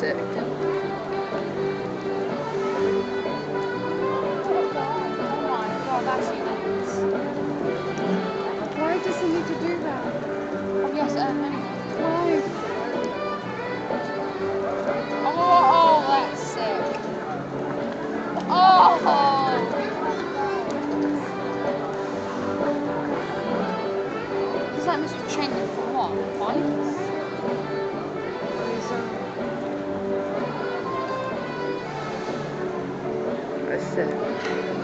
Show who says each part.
Speaker 1: sick.
Speaker 2: Oh my god, that's idiots.
Speaker 3: Why does he need to do that?
Speaker 2: Probably has to earn money.
Speaker 3: Why?
Speaker 2: Oh, that's sick. Oh! Is that Mr. Training for what? Fights?
Speaker 3: He's
Speaker 1: That's sick.